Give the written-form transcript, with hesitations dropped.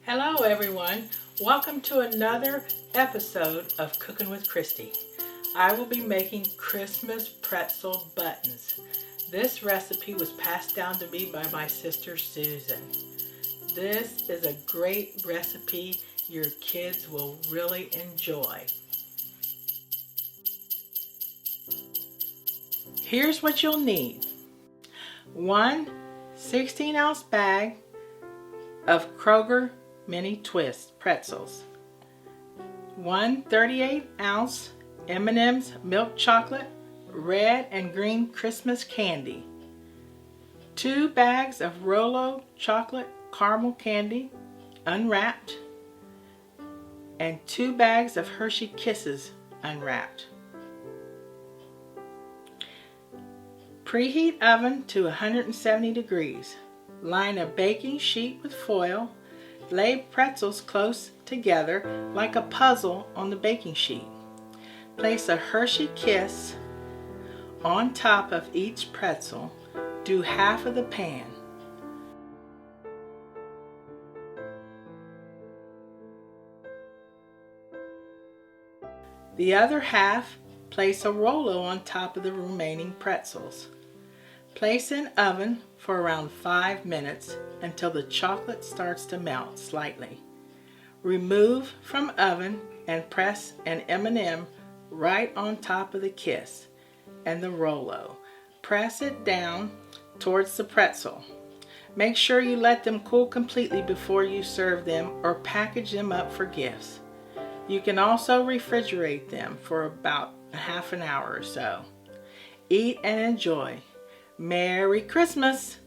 Hello everyone, welcome to another episode of Cooking with Christie. I will be making Christmas pretzel buttons. This recipe was passed down to me by my sister Susan. This is a great recipe your kids will really enjoy. Here's what you'll need. One 16-ounce bag of Kroger Mini Twist pretzels, one 38-ounce M&M's milk chocolate red and green Christmas candy, 2 bags of Rolo chocolate caramel candy unwrapped, and 2 bags of Hershey Kisses unwrapped. Preheat oven to 170 degrees. Line a baking sheet with foil. Lay pretzels close together like a puzzle on the baking sheet. Place a Hershey Kiss on top of each pretzel. Do half of the pan. The other half, place a Rolo on top of the remaining pretzels. Place in oven for around 5 minutes until the chocolate starts to melt slightly. Remove from oven and press an M&M right on top of the Kiss and the Rolo. Press it down towards the pretzel. Make sure you let them cool completely before you serve them or package them up for gifts. You can also refrigerate them for about a half an hour or so. Eat and enjoy. Merry Christmas!